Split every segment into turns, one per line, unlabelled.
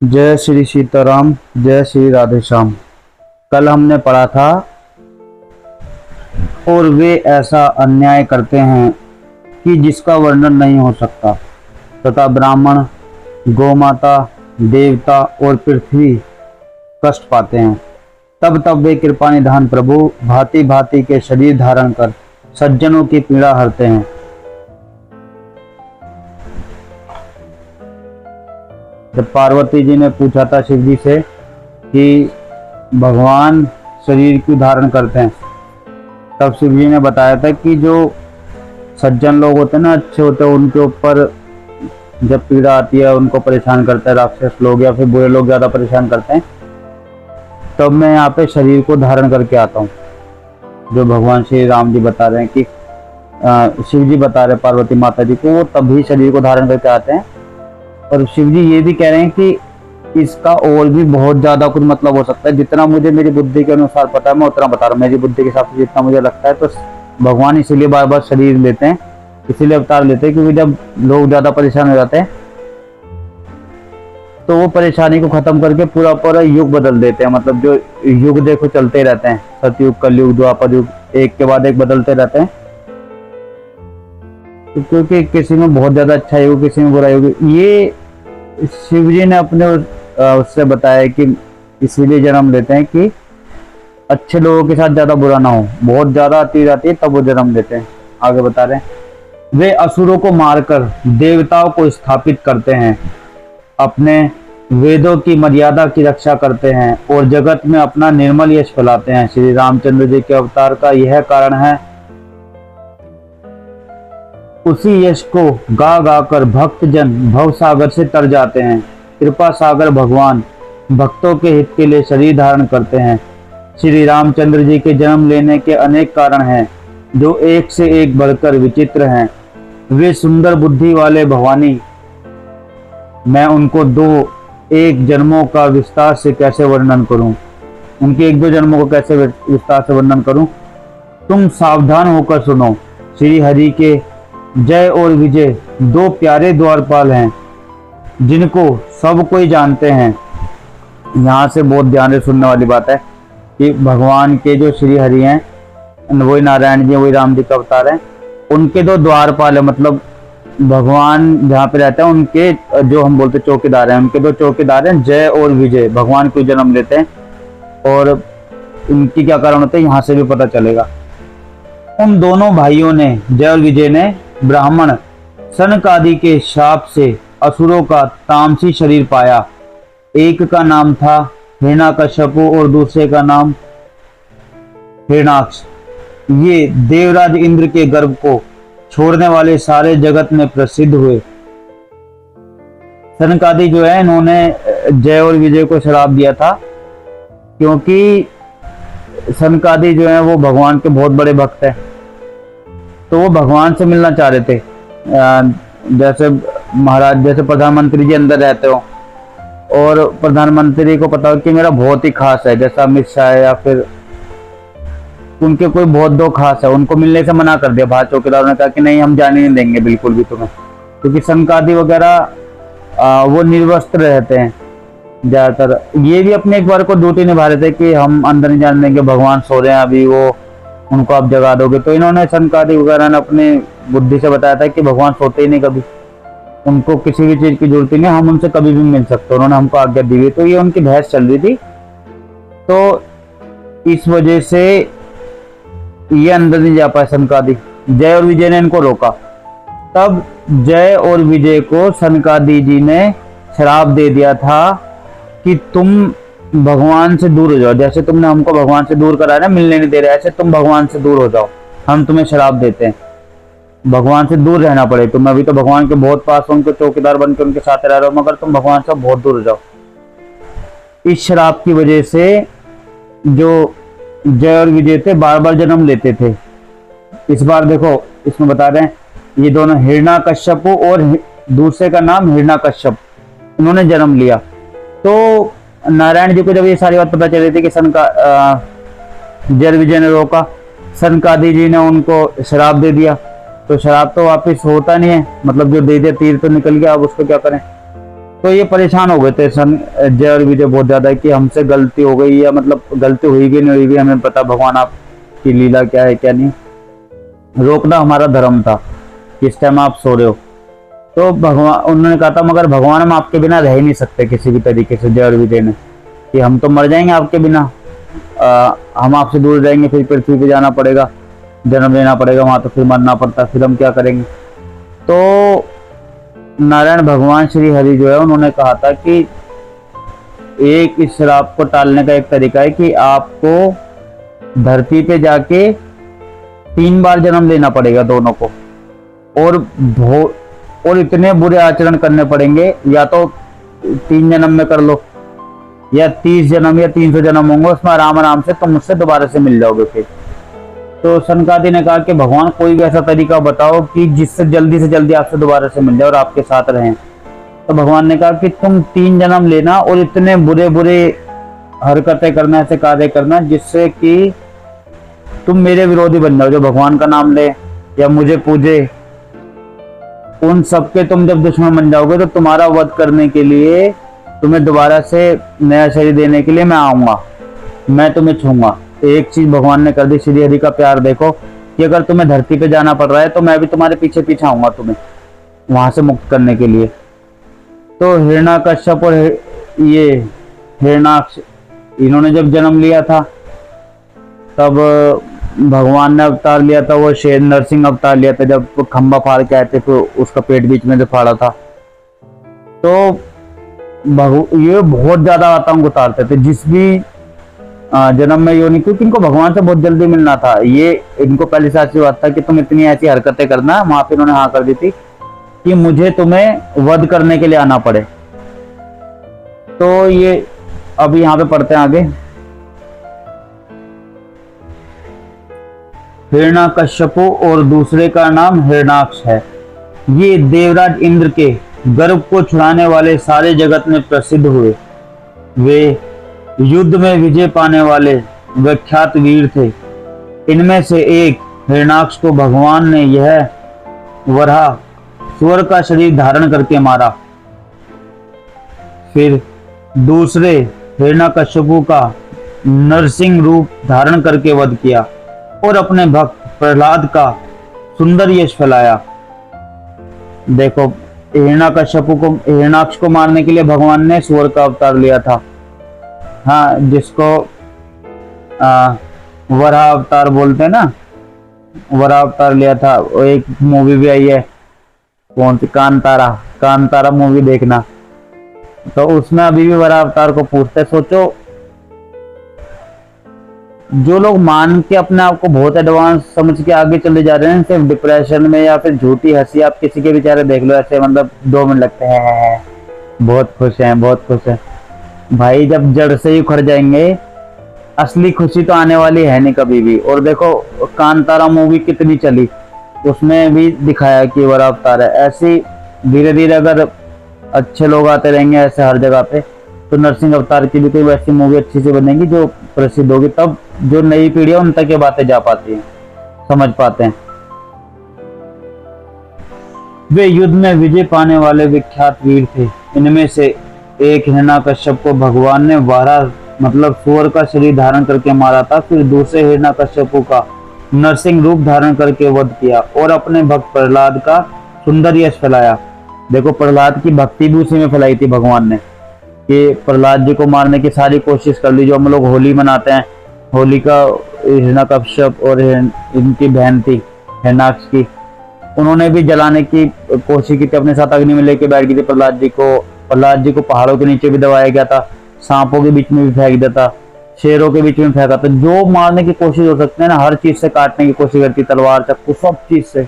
जय श्री सीताराम, जय श्री राधे श्याम। कल हमने पढ़ा था और वे ऐसा अन्याय करते हैं कि जिसका वर्णन नहीं हो सकता, तथा ब्राह्मण, गौमाता, देवता और पृथ्वी कष्ट पाते हैं। तब तब वे कृपा निधान प्रभु भांति भांति के शरीर धारण कर सज्जनों की पीड़ा हरते हैं। जब पार्वती जी ने पूछा था शिव जी से कि भगवान शरीर क्यों धारण करते हैं, तब शिव जी ने बताया था कि जो सज्जन लोग होते हैं ना, अच्छे होते हैं, उनके ऊपर जब पीड़ा आती है, उनको परेशान करता है राक्षस लोग या फिर बुरे लोग ज़्यादा परेशान करते हैं, तब मैं यहाँ पे शरीर को धारण करके आता हूँ। जो भगवान श्री राम जी बता रहे हैं कि शिव जी बता रहे हैं पार्वती माता जी को, वो तभी शरीर को धारण करके आते हैं। और शिव जी ये भी कह रहे हैं कि इसका और भी बहुत ज्यादा कुछ मतलब हो सकता है। जितना मुझे मेरी बुद्धि के अनुसार पता है मैं उतना बता रहा हूँ। मेरी बुद्धि के हिसाब से जितना मुझे लगता है, तो भगवान इसीलिए बार बार शरीर लेते हैं, इसीलिए अवतार लेते हैं, क्योंकि जब लोग ज्यादा परेशान हो जाते हैं तो वो परेशानी को खत्म करके पूरा पूरा युग बदल देते हैं। मतलब जो युग देखो चलते रहते हैं, सतयुग, कलयुग, द्वापर युग, एक के बाद एक बदलते रहते हैं। तो क्योंकि किसी में बहुत ज्यादा अच्छा युग, किसी में बुरा युग, ये शिव जी ने अपने उससे बताया कि इसीलिए जन्म लेते हैं कि अच्छे लोगों के साथ ज्यादा बुरा ना हो, बहुत ज्यादा आती जाती है तब वो जन्म लेते हैं। आगे बता रहे हैं, वे असुरों को मारकर देवताओं को स्थापित करते हैं, अपने वेदों की मर्यादा की रक्षा करते हैं और जगत में अपना निर्मल यश फैलाते हैं। श्री रामचंद्र जी के अवतार का यह कारण है। उसी यश को गा गा कर भक्त जन भव सागर से तर जाते हैं। कृपा सागर भगवान भक्तों के हित के लिए शरीर धारण करते हैं। श्री रामचंद्र जी के जन्म लेने के अनेक कारण हैं, जो एक से एक बढ़कर विचित्र हैं। वे सुंदर बुद्धि वाले भवानी, मैं उनको दो एक जन्मों का विस्तार से कैसे वर्णन करूं, उनके एक दो जन्मों को कैसे विस्तार से वर्णन करूं। तुम सावधान होकर सुनो। श्री हरि के जय और विजय दो प्यारे द्वारपाल हैं, जिनको सब कोई जानते हैं। यहाँ से बहुत ध्यान से सुनने वाली बात है कि भगवान के जो श्री हरि हैं, वही नारायण जी, वही राम जी का अवतार है, उनके दो द्वारपाल है। मतलब भगवान जहाँ पे रहते हैं उनके जो हम बोलते चौकीदार हैं, उनके दो चौकीदार हैं, जय और विजय। भगवान को जन्म लेते हैं और इनकी क्या कारण होते हैं यहाँ से भी पता चलेगा। उन दोनों भाइयों ने, जय और विजय ने, ब्राह्मण सनक आदि के शाप से असुरों का तामसी शरीर पाया। एक का नाम था हिरण्याकश्यप और दूसरे का नाम हिरण्याक्ष। ये देवराज इंद्र के गर्भ को छोड़ने वाले सारे जगत में प्रसिद्ध हुए। सनकादि जो है, इन्होंने जय और विजय को श्राप दिया था, क्योंकि सनकादि जो है वो भगवान के बहुत बड़े भक्त हैं। तो वो भगवान से मिलना चाह रहे थे। जैसे महाराज, जैसे प्रधानमंत्री जी अंदर रहते हो और प्रधानमंत्री को पता हो कि मेरा बहुत ही खास है, जैसा अमित शाह है, या फिर उनके कोई बहुत दो खास है, उनको मिलने से मना कर दिया। भारत चौकीदारों ने कहा कि नहीं, हम जाने नहीं देंगे बिल्कुल भी तुम्हें, क्योंकि सनकादि वगैरह वो निर्वस्त्र रहते हैं ज्यादातर। ये भी अपने एक बार को ड्यूटी निभा रहे थे कि हम अंदर नहीं जाने देंगे, भगवान सो रहे हैं अभी, वो उनको आप जगा दोगे। तो इन्होंने, सनकादि वगैरह ने अपनी बुद्धि से बताया था कि भगवान सोते ही नहीं कभी, उनको किसी भी चीज की जरूरत नहीं, हम उनसे कभी भी मिल सकते। उन्होंने हमको आज्ञा दी हुई। तो ये उनकी बहस चल रही थी, तो इस वजह से ये अंदर नहीं जा पाए सनकादि। जय और विजय ने इनको रोका। तब जय और विजय को सनकादि जी ने श्राप दे दिया था कि तुम भगवान से दूर हो जाओ। जैसे तुमने हमको भगवान से दूर करा रहे, मिलने नहीं दे रहे, ऐसे तुम भगवान से दूर हो जाओ, हम तुम्हें श्राप देते हैं। भगवान से दूर रहना पड़े। तुम अभी तो भगवान के बहुत पास हो, उनके चौकीदार बनकर उनके साथ रह रहे हो, मगर तुम भगवान से बहुत दूर हो जाओ। इस श्राप की वजह से जो जय और विजय थे बार बार जन्म लेते थे। इस बार देखो इसमें बता रहे हैं, ये दोनों हिरण्याकश्यप और दूसरे का नाम हिरण्याकश्यप, इन्होंने जन्म लिया। तो नारायण जी को जब ये सारी बात पता चली थी कि जय विजय ने रोका, सनकादि जी ने उनको श्राप दे दिया। तो श्राप तो वापिस होता नहीं है, मतलब जो दे दिया तीर तो निकल गया, अब उसको क्या करें। तो ये परेशान हो गए थे जय और विजय बहुत ज्यादा कि हमसे गलती हो गई, या मतलब गलती हुई भी नहीं हुई भी हमें पता, भगवान आपकी लीला क्या है क्या नहीं, रोकना हमारा धर्म था, किस टाइम आप सो रहे हो। तो भगवान, उन्होंने कहा था मगर भगवान हम आपके बिना रह ही नहीं सकते किसी भी तरीके से, जय और विजय ने, कि हम तो मर जाएंगे आपके बिना, हम आपसे दूर जाएंगे, फिर पृथ्वी पे जाना पड़ेगा, जन्म लेना पड़ेगा वहां, तो फिर मरना पड़ता, फिर हम क्या करेंगे। तो नारायण भगवान श्री हरि जो है उन्होंने कहा था कि एक इस श्राप को टालने का एक तरीका है कि आपको धरती पे जाके 3 बार जन्म लेना पड़ेगा दोनों को, और इतने बुरे आचरण करने पड़ेंगे, या तो 3 जन्म में कर लो, या 30 जन्म या 300 जन्म होंगे, उसमें आराम आराम से तुम मुझसे दोबारा से मिल जाओगे फिर। तो सनकादि ने कहा कि भगवान कोई भी ऐसा तरीका बताओ कि जिससे जल्दी से जल्दी आपसे दोबारा से मिल जाए और आपके साथ रहें। तो भगवान ने कहा कि तुम 3 जन्म लेना और इतने बुरे बुरे हरकतें करना, ऐसे कार्य करना जिससे कि तुम मेरे विरोधी बन जाओ, जो भगवान का नाम ले या मुझे पूजे, उन सबके तुम जब दुश्मन बन जाओगे तो तुम्हारा वध करने के लिए, तुम्हें दोबारा से नया शरीर देने के लिए मैं आऊंगा, मैं तुम्हें छूंगा। तो एक चीज भगवान ने कर दी, श्री हरि का प्यार देखो, कि अगर तुम्हें धरती पे जाना पड़ रहा है तो मैं भी तुम्हारे पीछे पीछे आऊंगा तुम्हें वहां से मुक्त करने के लिए। तो हिरण्यकश्यप और ये हिरण्याक्ष, इन्होंने जब जन्म लिया था तब भगवान ने अवतार लिया था, वो शेर नरसिंह अवतार लिया था, जब खंबा फाड़ के आए थे तो उसका पेट बीच में से फाड़ा था। तो ये बहुत ज्यादा आतंक उतारते थे, जिस भी जन्म में योनि, क्योंकि इनको भगवान से बहुत जल्दी मिलना था। ये इनको पहले से आशीर्वाद था कि तुम इतनी ऐसी हरकतें करना, वहां पे इन्होंने हाँ कर दी थी कि मुझे तुम्हें वध करने के लिए आना पड़े। तो ये अभी यहाँ पे पढ़ते हैं आगे। हिरण्यकश्यपु और दूसरे का नाम हिरण्याक्ष है। ये देवराज इंद्र के गर्भ को छुड़ाने वाले सारे जगत में प्रसिद्ध हुए। वे युद्ध में विजय पाने वाले विख्यात वीर थे। इनमें से एक हिरण्याक्ष को भगवान ने यह वराह सुअर का शरीर धारण करके मारा। फिर दूसरे हिरण्यकश्यपु का नरसिंह रूप धारण करके वध किया और अपने भक्त प्रहलाद का सुंदर यश फैलाया। देखो, हिरण्याक्ष को मारने के लिए भगवान ने सुअर का अवतार लिया था, हाँ, जिसको वराह अवतार बोलते हैं ना, वराह अवतार लिया था। एक मूवी भी आई है, कौन सी, कांतारा मूवी देखना, तो उसमें अभी भी वराह अवतार को पूछते। सोचो, जो लोग मान के अपने आप को बहुत एडवांस समझ के आगे चले जा रहे हैं, सिर्फ डिप्रेशन में या फिर झूठी हंसी, आप किसी के बेचारे देख लो ऐसे, मतलब 2 मिनट लगते हैं, बहुत खुश हैं, बहुत खुश हैं। भाई जब जड़ से ही उखड़ जाएंगे, असली खुशी तो आने वाली है नहीं कभी भी। और देखो, कांतारा मूवी कितनी चली, उसमें भी दिखाया कि वराह अवतार है। ऐसी धीरे धीरे अगर अच्छे लोग आते रहेंगे ऐसे हर जगह पे, तो नरसिंह अवतार की भी कोई वैसी मूवी अच्छी सी बनेगी जो प्रसिद्ध होगी, तब जो नई पीढ़ी है उन तक ये बातें जा पाती हैं, समझ पाते हैं। वे युद्ध में विजय पाने वाले विख्यात वीर थे। इनमें से एक हिरण्याकश्यप को भगवान ने वाराह मतलब सुअर का शरीर धारण करके मारा था। फिर दूसरे हिरण्याकश्यपु का नरसिंह रूप धारण करके वध किया और अपने भक्त प्रहलाद का सुंदर यश फैलाया। देखो, प्रहलाद की भक्ति भी उसी में फैलाई थी भगवान ने, कि प्रहलाद जी को मारने की सारी कोशिश कर ली। जो हम लोग होली मनाते हैं, होली का हिरण्याकश्यप और इनकी बहन थी हिरण्याक्ष की, उन्होंने भी जलाने की कोशिश की थी, अपने साथ अग्नि में लेके बैठ गई थी प्रहलाद जी को। प्रहलाद जी को पहाड़ों के नीचे भी दबाया गया था, सांपों के बीच में भी फेंक दिया था, शेरों के बीच में फेंका था। जो मारने की कोशिश हो सकती है ना, हर चीज से काटने की कोशिश करती, तलवार चाकू सब चीज से,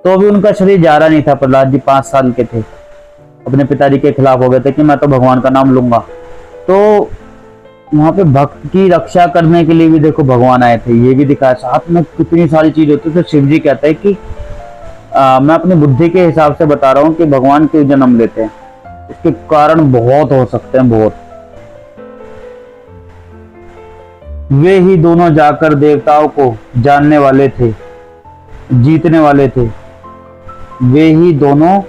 तो भी उनका शरीर जा रहा नहीं था। प्रहलाद जी 5 साल के थे, अपने पिताजी के खिलाफ हो गए थे कि मैं तो भगवान का नाम लूंगा। तो वहां पे भक्त की रक्षा करने के लिए भी देखो भगवान आए थे, ये भी दिखाया। साथ में कितनी सारी चीज होती है। तो शिव जी कहते हैं कि मैं अपनी बुद्धि के हिसाब से बता रहा हूँ कि भगवान क्यों जन्म लेते हैं, इसके कारण बहुत हो सकते हैं, बहुत। वे ही दोनों जाकर देवताओं को जानने वाले थे, जीतने वाले थे। वे ही दोनों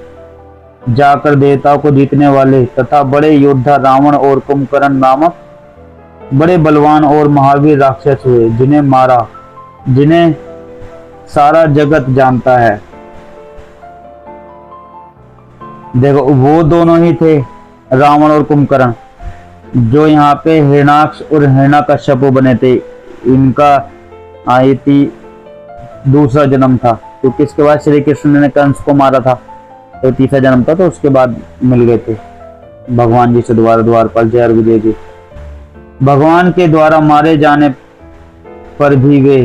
जाकर देवताओं को जीतने वाले तथा बड़े योद्धा रावण और कुंभकर्ण नामक बड़े बलवान और महावीर राक्षस हुए, जिन्हें मारा, जिन्हें सारा जगत जानता है। देखो वो दोनों ही थे, रावण और कुंभकर्ण, जो यहाँ पे हिरणाक्ष और हिरण्यकश्यप बने थे। इनका आई थी दूसरा जन्म था, क्योंकि इसके बाद श्री कृष्ण ने कंस को मारा था, तो तीसरा जन्म था, तो उसके बाद मिल गए थे भगवान जी से द्वारपाल जय और विजय जी। भगवान के द्वारा मारे जाने पर भी वे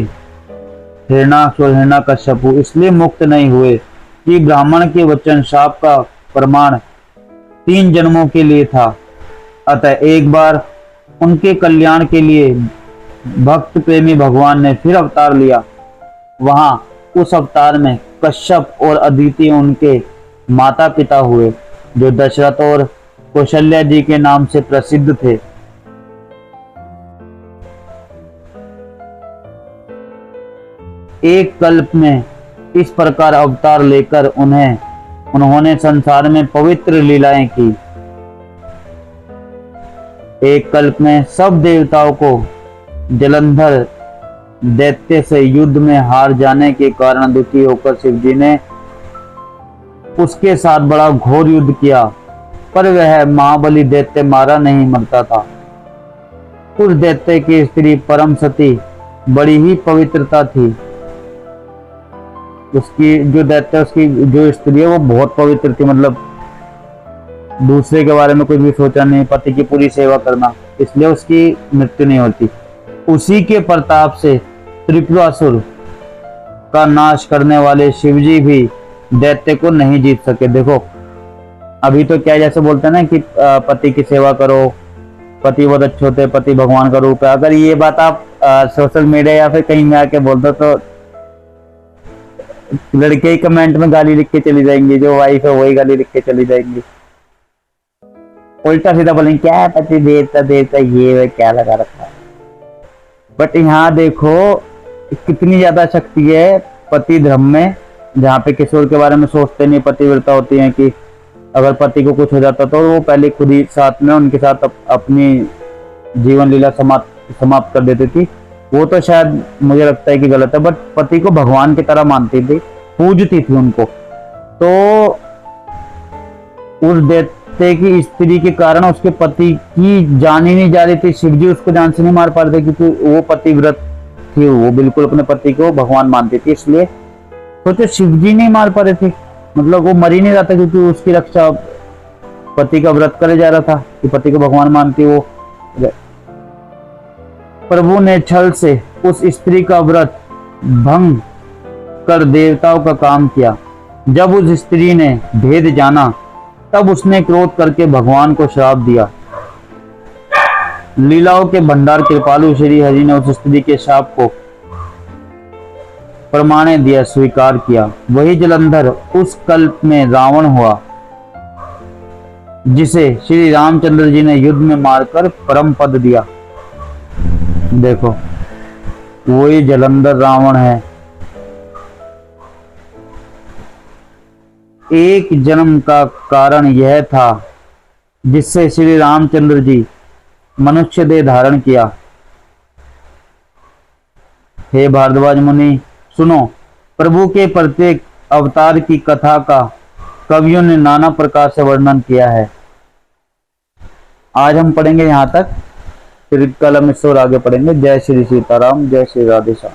हिरणाक्ष और हिरण्यकश्यप इसलिए मुक्त नहीं हुए कि ब्राह्मण के वचन शाप का प्रमाण 3 जन्मों के लिए था। अतः एक बार उनके कल्याण के लिए भक्त प्रेमी भगवान ने फिर अवतार लिया। वहां उस अवतार में कश्यप और अदिति उनके माता पिता हुए, जो दशरथ और कौशल्या जी के नाम से प्रसिद्ध थे। एक कल्प में इस प्रकार अवतार लेकर उन्होंने संसार में पवित्र लीलाएं की। एक कल्प में सब देवताओं को जलंधर दैत्य से युद्ध में हार जाने के कारण दुखी होकर शिव जी ने उसके साथ बड़ा घोर युद्ध किया, पर वह महाबली दैत्य मारा नहीं मरता था। उस दैत्य की स्त्री परम सती बड़ी ही पवित्रता थी। उसकी जो दैत्य, उसकी जो स्त्री है वो बहुत पवित्र थी, मतलब दूसरे के बारे में कुछ भी सोचा नहीं, पति की पूरी सेवा करना, इसलिए उसकी मृत्यु नहीं होती। उसी के प्रताप से त्रिपुरासुर का नाश करने वाले शिवजी भी दैत्य को नहीं जीत सके। देखो अभी तो क्या जैसे बोलते हैं ना कि पति की सेवा करो, पति बहुत अच्छे होते, पति भगवान का रूप है। अगर ये बात आप सोशल मीडिया या फिर कहीं में आके बोल दो तो लड़के ही कमेंट में गाली लिख के चली जाएंगी, जो वाइफ है वही गाली लिख के चली जाएंगी, उल्टा सीधा बोलेंगे क्या पति देवता देवता ये है क्या लगा रखा है। बट यहाँ देखो कितनी ज्यादा शक्ति है पति धर्म में, जहाँ पे किशोर के बारे में सोचते नहीं, पतिव्रता होती है कि अगर पति को कुछ हो जाता तो वो पहले खुद ही साथ में उनके साथ अपनी जीवन लीला समाप्त कर देती थी। वो तो शायद मुझे लगता है कि गलत है, बट पति को भगवान की तरह मानती थी, पूजती थी उनको। तो उस दैत्य की स्त्री के कारण उसके पति की जान ही नहीं जा रही थी। शिवजी उसको जान से नहीं मार पा रहे थे, क्योंकि वो पतिव्रत थी, वो बिल्कुल अपने पति को भगवान मानती थी। इसलिए सोचो शिवजी नहीं मार पा रहे थे, मतलब वो मर ही नहीं रहा था, क्योंकि उसकी रक्षा पति का व्रत करे जा रहा था कि पति को भगवान मानती वो। प्रभु ने छल से उस स्त्री का व्रत भंग कर देवताओं का काम किया। जब उस स्त्री ने भेद जाना तब उसने क्रोध करके भगवान को श्राप दिया। लीलाओं के भंडार कृपालु श्री हरि ने उस स्त्री के श्राप को प्रमाणे दिया, स्वीकार किया। वही जलंधर उस कल्प में रावण हुआ, जिसे श्री रामचंद्र जी ने युद्ध में मारकर परम पद दिया। देखो वही जलंधर रावण है। एक जन्म का कारण यह था जिससे श्री रामचंद्र जी मनुष्य देह धारण किया। हे भारद्वाज मुनि सुनो, प्रभु के प्रत्येक अवतार की कथा का कवियों ने नाना प्रकार से वर्णन किया है। आज हम पढ़ेंगे यहाँ तक, फिर कल हम इससे और आगे पढ़ेंगे। जय श्री सीताराम, जय श्री राधे श्याम।